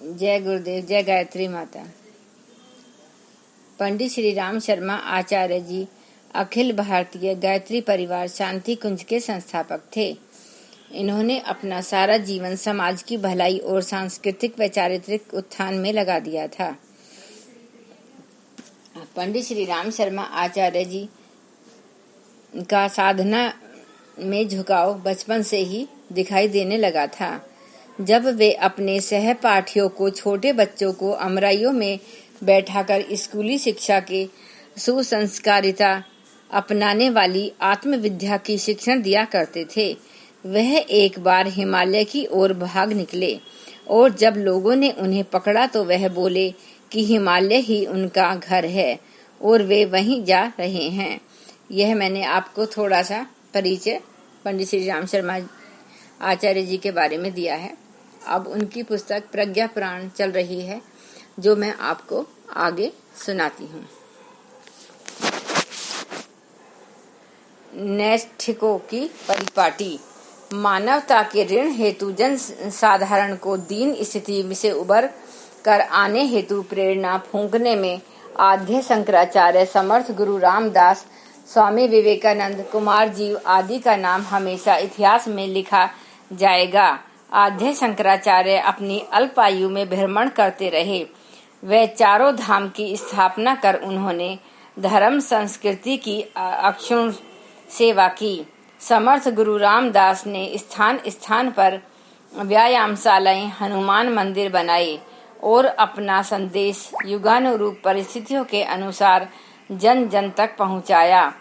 जय गुरुदेव, जय गायत्री माता। पंडित श्री राम शर्मा आचार्य जी अखिल भारतीय गायत्री परिवार शांति कुंज के संस्थापक थे। इन्होंने अपना सारा जीवन समाज की भलाई और सांस्कृतिक व चारित्रिक उत्थान में लगा दिया था। पंडित श्री राम शर्मा आचार्य जी का साधना में झुकाव बचपन से ही दिखाई देने लगा था। जब वे अपने सहपाठियों को, छोटे बच्चों को अमराइयों में बैठाकर स्कूली शिक्षा के सुसंस्कारिता अपनाने वाली आत्मविद्या की शिक्षण दिया करते थे, वह एक बार हिमालय की ओर भाग निकले और जब लोगों ने उन्हें पकड़ा तो वह बोले कि हिमालय ही उनका घर है और वे वहीं जा रहे हैं। यह मैंने आपको थोड़ा सा परिचय पंडित श्री राम शर्मा आचार्य जी के बारे में दिया है। अब उनकी पुस्तक प्रज्ञा पुराण चल रही है, जो मैं आपको आगे सुनाती हूँ। नैष्ठिकों की परिपाटी। मानवता के ऋण हेतु जन साधारण को दीन स्थिति से उबर कर आने हेतु प्रेरणा फूंकने में आद्य शंकराचार्य, समर्थ गुरु रामदास, स्वामी विवेकानंद, कुमार जीव आदि का नाम हमेशा इतिहास में लिखा जाएगा। आद्य शंकराचार्य अपनी अल्पायु में भ्रमण करते रहे। वे चारों धाम की स्थापना कर उन्होंने धर्म संस्कृति की अक्षुण्ण सेवा की। समर्थ गुरु रामदास ने स्थान स्थान पर व्यायामशालाएं, हनुमान मंदिर बनाए और अपना संदेश युगानुरूप परिस्थितियों के अनुसार जन जन तक पहुंचाया।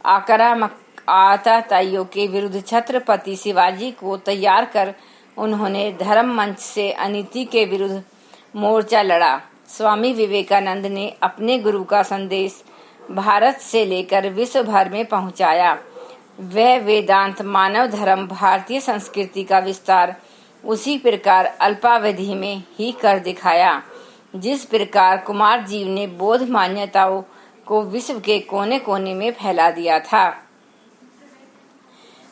आक्रामक आतताइयों के विरुद्ध छत्रपति शिवाजी को तैयार कर उन्होंने धर्म मंच से अनीति के विरुद्ध मोर्चा लड़ा। स्वामी विवेकानंद ने अपने गुरु का संदेश भारत से लेकर विश्व भर में पहुंचाया। वह वेदांत, मानव धर्म, भारतीय संस्कृति का विस्तार उसी प्रकार अल्पावधि में ही कर दिखाया जिस प्रकार कुमार जीव ने बौद्ध मान्यताओं को विश्व के कोने कोने में फैला दिया था।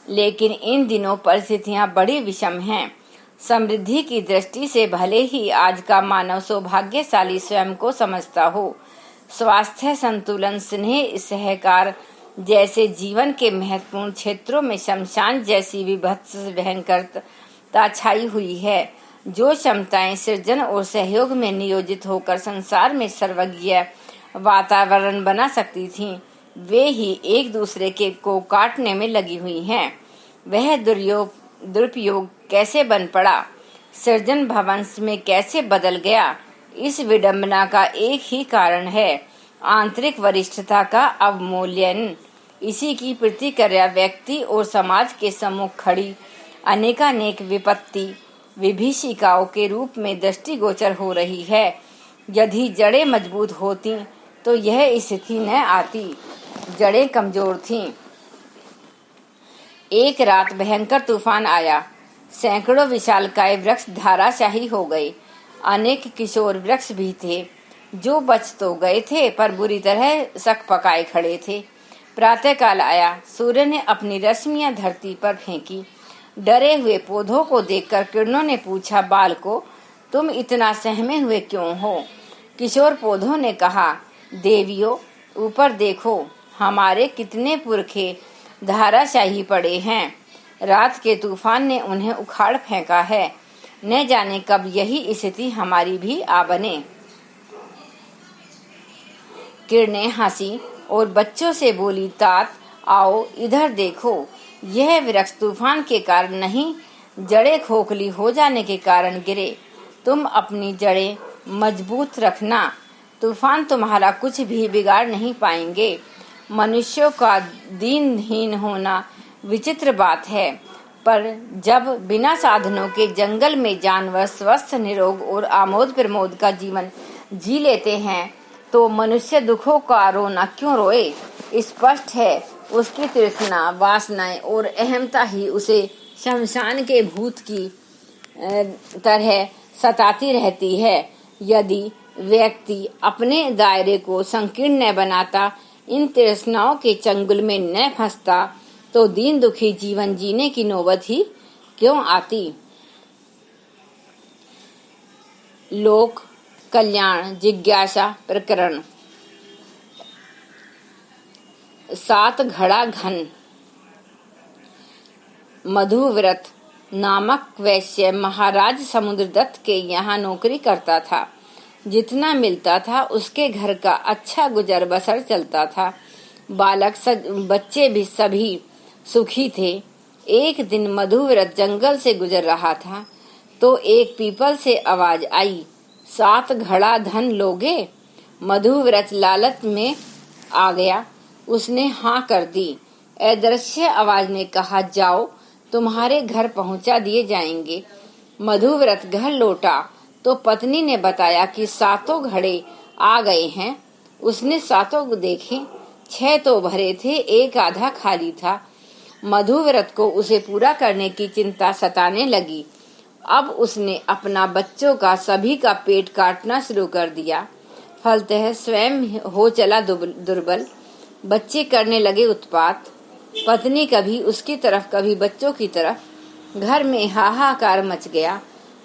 लेकिन इन दिनों परिस्थितियां बड़ी विषम हैं। समृद्धि की दृष्टि से भले ही आज का मानव सौभाग्यशाली स्वयं को समझता हो, स्वास्थ्य, संतुलन, स्नेह, सहकार जैसे जीवन के महत्वपूर्ण क्षेत्रों में शमशान जैसी विभत्स भयंकरता छाई हुई है। जो क्षमताएं सृजन और सहयोग में नियोजित होकर संसार में सर्वज्ञ वातावरण बना सकती थीं, वे ही एक दूसरे के को काटने में लगी हुई हैं। वह दुरुपयोग कैसे बन पड़ा, सृजन भवंस में कैसे बदल गया, इस विडंबना का एक ही कारण है, आंतरिक वरिष्ठता का अवमूल्यन। इसी की प्रतिक्रिया व्यक्ति और समाज के सम्मुख खड़ी अनेकानेक विपत्ति विभीषिकाओं के रूप में दृष्टिगोचर हो रही है। यदि जड़ें मजबूत होती तो यह स्थिति न आती। जड़ें कमजोर थीं। एक रात भयंकर तूफान आया। सैकड़ों विशालकाय वृक्ष धराशायी हो गए। अनेक किशोर वृक्ष भी थे जो बच तो गए थे पर बुरी तरह सकपकाए खड़े थे। प्रातःकाल आया। सूर्य ने अपनी रश्मियां धरती पर फेंकी। डरे हुए पौधों को देखकर किरणों ने पूछा, बालको, तुम इतना सहमे हुए क्यों हो? किशोर पौधों ने कहा, देवियों, ऊपर देखो, हमारे कितने पुरखे धराशायी पड़े हैं। रात के तूफान ने उन्हें उखाड़ फेंका है। न जाने कब यही स्थिति हमारी भी आ बने। किरणें हंसी और बच्चों से बोली, तात, आओ इधर देखो, यह वृक्ष तूफान के कारण नहीं, जड़ें खोखली हो जाने के कारण गिरे। तुम अपनी जड़ें मजबूत रखना, तूफान तुम्हारा कुछ भी बिगाड़ नहीं पाएंगे। मनुष्यों का दीनहीन होना विचित्र बात है, पर जब बिना साधनों के जंगल में जानवर स्वस्थ, निरोग और आमोद प्रमोद का जीवन जी लेते हैं तो मनुष्य दुखों का रोना क्यों रोए? स्पष्ट है, उसकी तृष्णा, वासनाएं और अहमता ही उसे शमशान के भूत की तरह सताती रहती है। यदि व्यक्ति अपने दायरे को संकीर्ण न बनाता, इन तृष्णाओं के चंगुल में न फंसता, तो दीन दुखी जीवन जीने की नौबत ही क्यों आती? लोक कल्याण जिज्ञासा प्रकरण। 7 घड़ा घन। मधुव्रत नामक वैश्य महाराज समुद्रदत्त के यहाँ नौकरी करता था। जितना मिलता था उसके घर का अच्छा गुजर बसर चलता था। बच्चे भी सभी सुखी थे। एक दिन मधुव्रत जंगल से गुजर रहा था तो एक पीपल से आवाज आई, 7 घड़ा धन लोगे? मधुव्रत लालच में आ गया। उसने हाँ कर दी। अदृश्य आवाज ने कहा, जाओ, तुम्हारे घर पहुंचा दिए जाएंगे। मधुव्रत घर लौटा तो पत्नी ने बताया कि 7 घड़े आ गए हैं। उसने 7 देखे, 6 तो भरे थे, एक आधा खाली था। मधुव्रत को उसे पूरा करने की चिंता सताने लगी। अब उसने अपना बच्चों का सभी का पेट काटना शुरू कर दिया। फलतः स्वयं हो चला दुर्बल। बच्चे करने लगे उत्पात। पत्नी कभी उसकी तरफ कभी बच्चों की तरफ। घर में हाहाकार मच गया।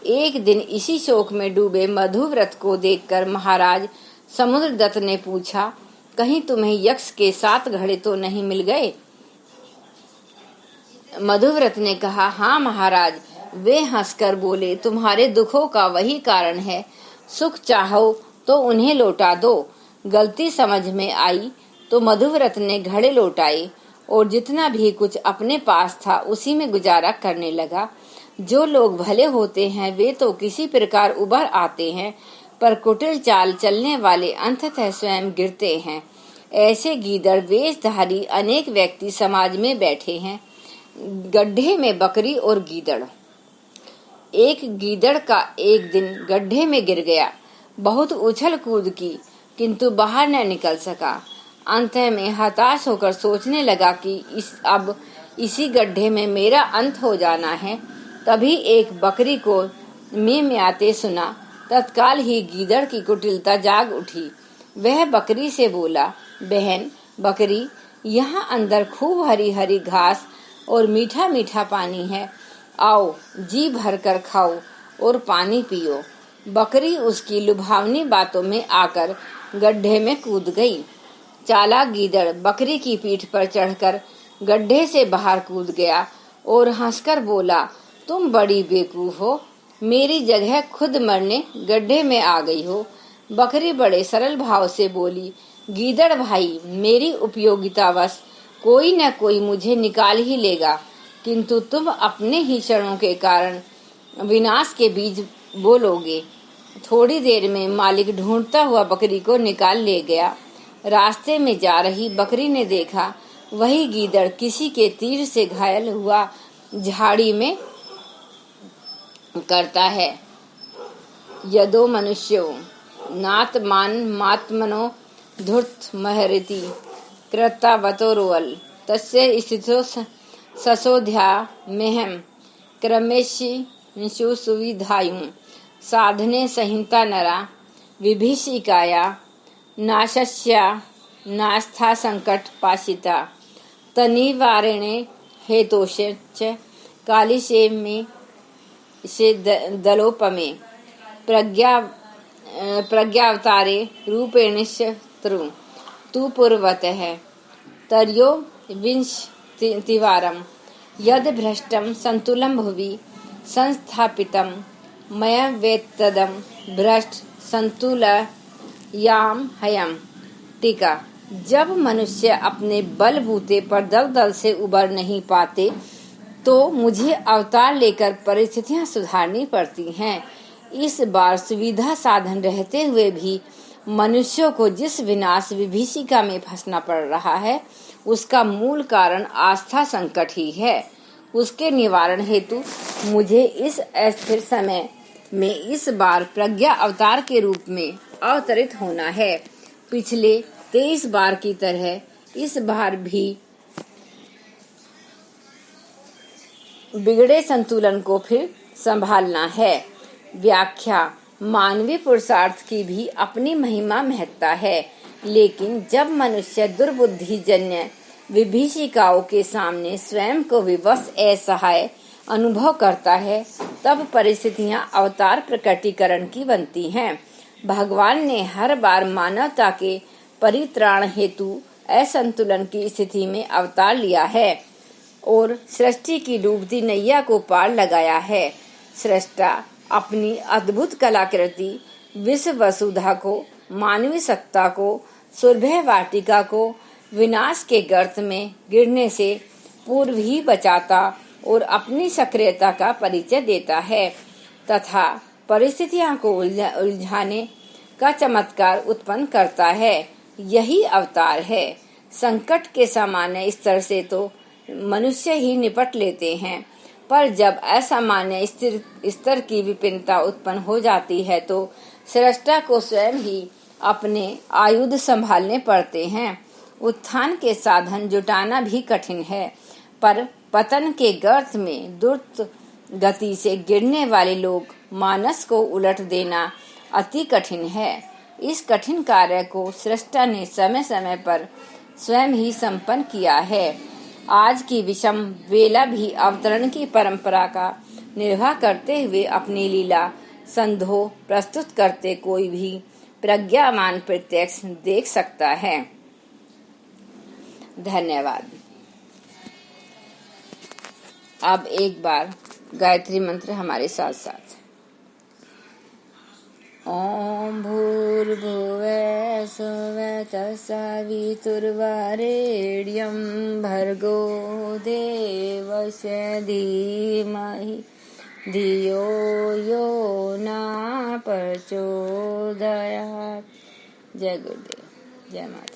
एक दिन इसी शोक में डूबे मधुव्रत को देखकर महाराज समुद्रदत्त ने पूछा, कहीं तुम्हें यक्ष के 7 घड़े तो नहीं मिल गए? मधुव्रत ने कहा, हाँ महाराज। वे हंसकर बोले, तुम्हारे दुखों का वही कारण है। सुख चाहो तो उन्हें लौटा दो। गलती समझ में आई तो मधुव्रत ने घड़े लौटाए और जितना भी कुछ अपने पास था उसी में गुजारा करने लगा। जो लोग भले होते हैं वे तो किसी प्रकार उबर आते हैं, पर कुटिल चाल चलने वाले अंततः स्वयं गिरते हैं। ऐसे गीदड़ वेशधारी अनेक व्यक्ति समाज में बैठे हैं। गड्ढे में बकरी और गीदड़। एक गीदड़ का एक दिन गड्ढे में गिर गया। बहुत उछल कूद की किंतु बाहर न निकल सका। अंत में हताश होकर सोचने लगा कि अब इसी गड्ढे में मेरा अंत हो जाना है। तभी एक बकरी को मियाते सुना। तत्काल ही गीदड़ की कुटिलता जाग उठी। वह बकरी से बोला, बहन बकरी, यहाँ अंदर खूब हरी हरी घास और मीठा मीठा पानी है। आओ, जी भर कर खाओ और पानी पियो। बकरी उसकी लुभावनी बातों में आकर गड्ढे में कूद गई। चालाक गीदड़ बकरी की पीठ पर चढ़कर गड्ढे से बाहर कूद गया और हंसकर बोला, तुम बड़ी बेवकूफ हो, मेरी जगह खुद मरने गड्ढे में आ गई हो। बकरी बड़े सरल भाव से बोली, गीदड़ भाई, मेरी उपयोगितावश कोई न कोई मुझे निकाल ही लेगा, किंतु तुम अपने ही क्षणों के कारण विनाश के बीज बोलोगे। थोड़ी देर में मालिक ढूंढता हुआ बकरी को निकाल ले गया। रास्ते में जा रही बकरी ने देखा वही गीदड़ किसी के तीर से घायल हुआ झाड़ी में करता है। यदो मनुष्यो नात्मान मात्मनो धूर्त महरिति कृतावतोरुवल तस्य स्थितो ससोध्या मेहम क्रमेशु सुविधायुं साधने संहिता नरा विभीषिकाया नाशस्या नास्था संकट पाशिता तनिवारणे हेतोषे च कालिशे में से दलोपमे प्रज्ञावतारे रूपेणश्च तु पूर्वतः तर्यो विंशतिवारं यद भ्रष्टं संतुलं भुवि संस्थापितं मया वेत्तदं भ्रष्ट संतुलयाम हयम्। टीका। जब मनुष्य अपने बलबूते पर दलदल से उबर नहीं पाते तो मुझे अवतार लेकर परिस्थितियां सुधारनी पड़ती हैं। इस बार सुविधा साधन रहते हुए भी मनुष्यों को जिस विनाश विभीषिका में फंसना पड़ रहा है उसका मूल कारण आस्था संकट ही है। उसके निवारण हेतु मुझे इस अस्थिर समय में इस बार प्रज्ञा अवतार के रूप में अवतरित होना है। पिछले 23 बार की तरह इस बार भी बिगड़े संतुलन को फिर संभालना है। व्याख्या। मानवीय पुरुषार्थ की भी अपनी महिमा महत्ता है, लेकिन जब मनुष्य दुर्बुद्धिजन्य विभीषिकाओं के सामने स्वयं को विवश असहाय अनुभव करता है तब परिस्थितियां अवतार प्रकटीकरण की बनती हैं। भगवान ने हर बार मानवता के परित्राण हेतु असंतुलन की स्थिति में अवतार लिया है और सृष्टि की डूबती नैया को पार लगाया है। सृष्टा अपनी अद्भुत कलाकृति विश्व वसुधा को, मानवीय सत्ता को, सुरभि वाटिका को विनाश के गर्त में गिरने से पूर्व ही बचाता और अपनी सक्रियता का परिचय देता है तथा परिस्थितियों को उलझाने का चमत्कार उत्पन्न करता है। यही अवतार है। संकट के सामान्य स्तर से तो मनुष्य ही निपट लेते हैं, पर जब असामान्य स्तर की विभिन्नता उत्पन्न हो जाती है तो सृष्टा को स्वयं ही अपने आयुध संभालने पड़ते हैं। उत्थान के साधन जुटाना भी कठिन है, पर पतन के गर्त में द्रुत गति से गिरने वाले लोग मानस को उलट देना अति कठिन है। इस कठिन कार्य को सृष्टा ने समय समय पर स्वयं ही संपन्न किया है। आज की विषम वेला भी अवतरण की परंपरा का निर्वाह करते हुए अपनी लीला संधो प्रस्तुत करते कोई भी प्रज्ञावान प्रत्यक्ष देख सकता है। धन्यवाद। अब एक बार गायत्री मंत्र हमारे साथ साथ। ओम भूर्भुवः स्वः तत्सवितुर्वरेण्यं भर्गो देवस्य धीमहि धियो यो न प्रचोदयात्। जय गुरुदेव, जय माता।